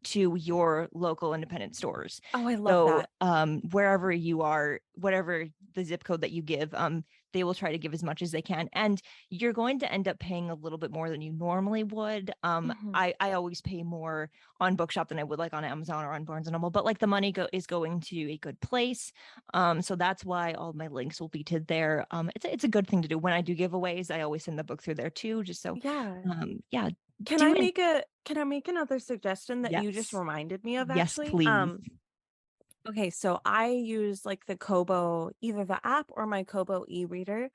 to your local independent stores. Oh, I love that. Wherever you are, whatever the zip code that you give, they will try to give as much as they can, and you're going to end up paying a little bit more than you normally would. I always pay more on Bookshop than I would like on Amazon or on Barnes and Noble, but like the money is going to a good place. So that's why all my links will be to there. It's a good thing to do. When I do giveaways, I always send the book through there too, just so yeah. Can I make another suggestion that you just reminded me of, actually? Yes, please. Okay, so I use like the Kobo, either the app or my Kobo e-reader.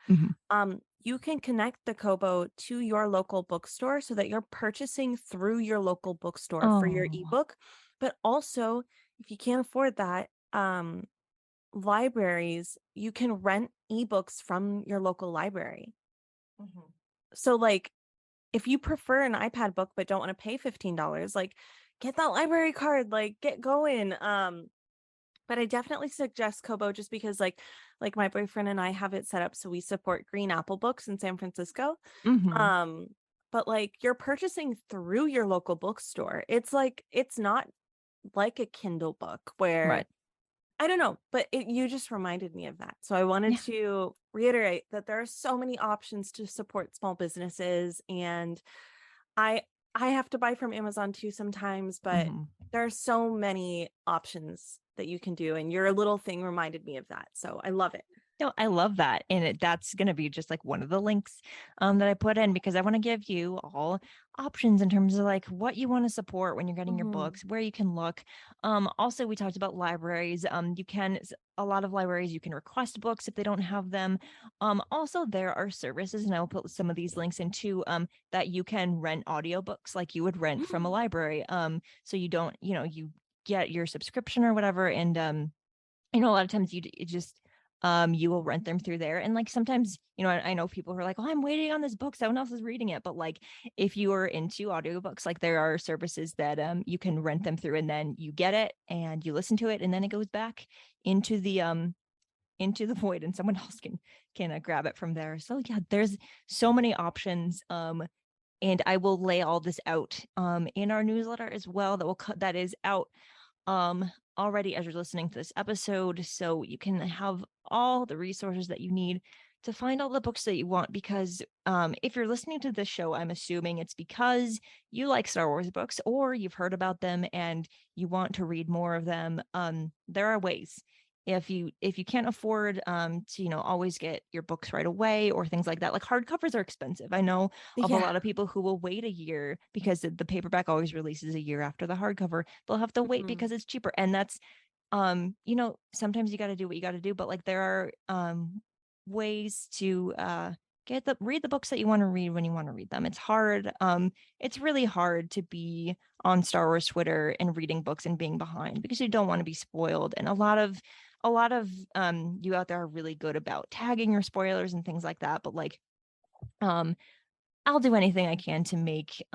You can connect the Kobo to your local bookstore so that you're purchasing through your local bookstore for your ebook. But also, if you can't afford that, libraries, you can rent ebooks from your local library. So like, if you prefer an iPad book but don't want to pay $15, like get that library card, like get going. But I definitely suggest Kobo just because like my boyfriend and I have it set up so we support Green Apple Books in San Francisco. But like you're purchasing through your local bookstore. It's not like a Kindle book where I don't know, but you just reminded me of that. So I wanted to reiterate that there are so many options to support small businesses, and I have to buy from Amazon too sometimes, but there are so many options that you can do, and your little thing reminded me of that. So I love it. No, I love that. And that's going to be just like one of the links that I put in, because I want to give you all options in terms of like what you want to support when you're getting your books, where you can look. Also, we talked about libraries. A lot of libraries, you can request books if they don't have them. Also, there are services, and I will put some of these links in too, that you can rent audiobooks like you would rent from a library. So you don't, you get your subscription or whatever. And, a lot of times you will rent them through there. And like sometimes, I know people who are like, oh, I'm waiting on this book, someone else is reading it. But like if you are into audiobooks, like there are services that you can rent them through, and then you get it and you listen to it, and then it goes back into the void, and someone else can grab it from there. So yeah, there's so many options. And I will lay all this out in our newsletter as well, that is out already as you're listening to this episode, so you can have all the resources that you need to find all the books that you want. Because if you're listening to this show, I'm assuming it's because you like Star Wars books, or you've heard about them and you want to read more of them. There are ways. If you can't afford to always get your books right away or things like that, like hardcovers are expensive. I know of a lot of people who will wait a year, because the paperback always releases a year after the hardcover. They'll have to wait because it's cheaper, and that's sometimes you got to do what you got to do. But like there are ways to read the books that you want to read when you want to read them. It's hard. It's really hard to be on Star Wars Twitter and reading books and being behind, because you don't want to be spoiled. And a lot of you out there are really good about tagging your spoilers and things like that. But like, I'll do anything I can to make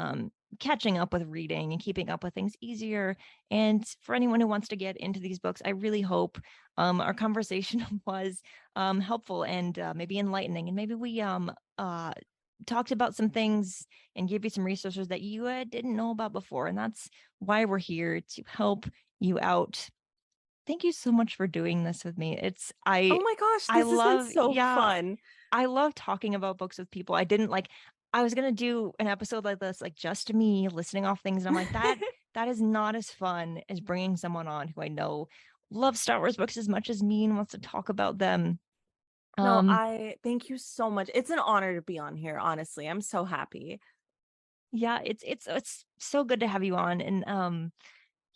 catching up with reading and keeping up with things easier. And for anyone who wants to get into these books, I really hope our conversation was helpful and maybe enlightening. And maybe we talked about some things and gave you some resources that you didn't know about before. And that's why we're here, to help you out. Thank you so much for doing this with me. Oh my gosh, this has been so fun. I love talking about books with people. I was going to do an episode like this, like just me listening off things. And I'm like, that is not as fun as bringing someone on who I know loves Star Wars books as much as me and wants to talk about them. No, I thank you so much. It's an honor to be on here, honestly. I'm so happy. Yeah, it's so good to have you on. And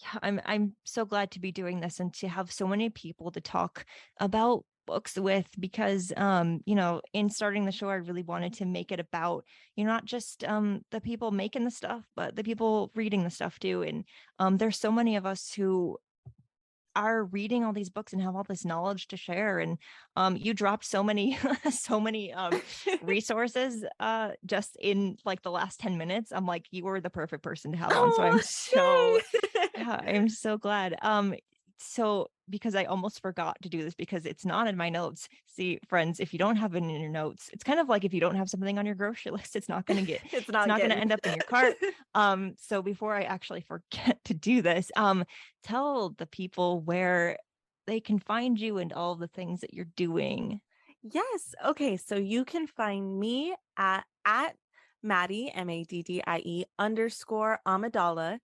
yeah, I'm so glad to be doing this and to have so many people to talk about books with, because in starting the show, I really wanted to make it about, not just the people making the stuff, but the people reading the stuff too. And there's so many of us who are reading all these books and have all this knowledge to share. And you dropped so many so many resources just in like the last 10 minutes. I'm like, you were the perfect person to have on. So I'm so glad. So because I almost forgot to do this because it's not in my notes. See, friends, if you don't have it in your notes, it's kind of like if you don't have something on your grocery list, it's not going to it's not going to end up in your cart. So before I actually forget to do this, tell the people where they can find you and all the things that you're doing. Yes. Okay. So you can find me at Maddie, MADDIE _Amidala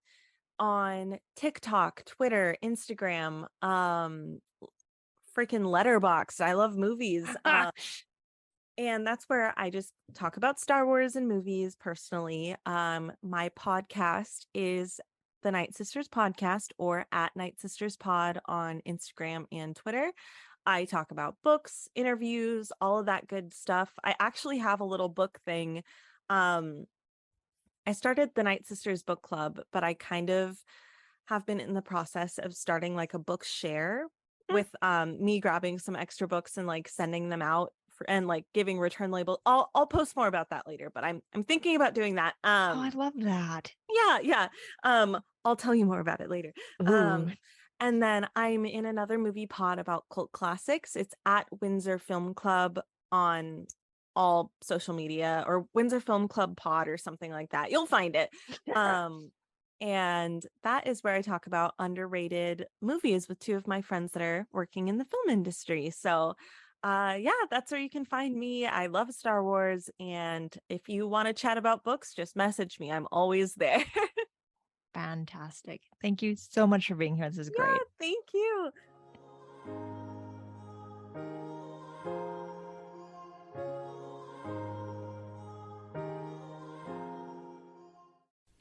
on TikTok, Twitter, Instagram, freaking Letterboxd. I love movies. And that's where I just talk about Star Wars and movies personally. My podcast is the Nightsisters Podcast, or at Nightsisters Pod on Instagram and Twitter. I talk about books, interviews, all of that good stuff. I actually have a little book thing. I started the Nightsisters book club, but I kind of have been in the process of starting like a book share with me grabbing some extra books and like sending them out and like giving return label. I'll post more about that later, but I'm thinking about doing that. Oh, I love that. Yeah. I'll tell you more about it later. And then I'm in another movie pod about cult classics. It's at Windsor Film Club on all social media, or Windsor Film Club pod or something like that. You'll find it. And that is where I talk about underrated movies with two of my friends that are working in the film industry. So yeah, that's where you can find me. I love Star Wars. And if you want to chat about books, just message me. I'm always there. Fantastic. Thank you so much for being here. This is great. Thank you.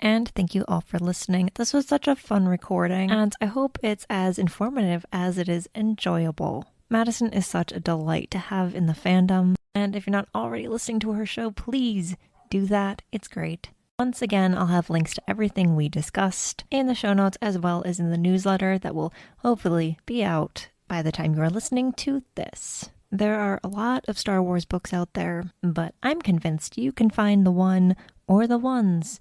And thank you all for listening. This was such a fun recording, and I hope it's as informative as it is enjoyable. Maddison is such a delight to have in the fandom, and if you're not already listening to her show, please do that. It's great. Once again, I'll have links to everything we discussed in the show notes, as well as in the newsletter that will hopefully be out by the time you are listening to this. There are a lot of Star Wars books out there, but I'm convinced you can find the one or the ones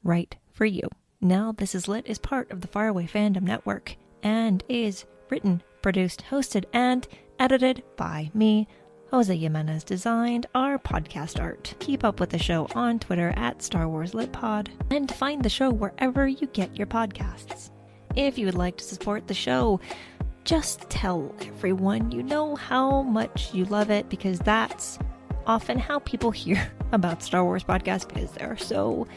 right for you. Now This Is Lit is part of the Faraway Fandom Network and is written, produced, hosted, and edited by me. Jose Jimenez designed our podcast art. Keep up with the show on Twitter at Star Wars Lit Pod, and find the show wherever you get your podcasts. If you would like to support the show, just tell everyone you know how much you love it, because that's often how people hear about Star Wars podcasts, because there are so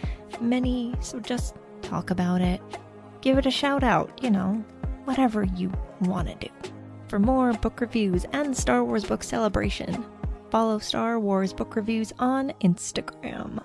many. So just talk about it. Give it a shout out, whatever you want to do. For more book reviews and Star Wars book celebration, follow Star Wars Book Reviews on Instagram.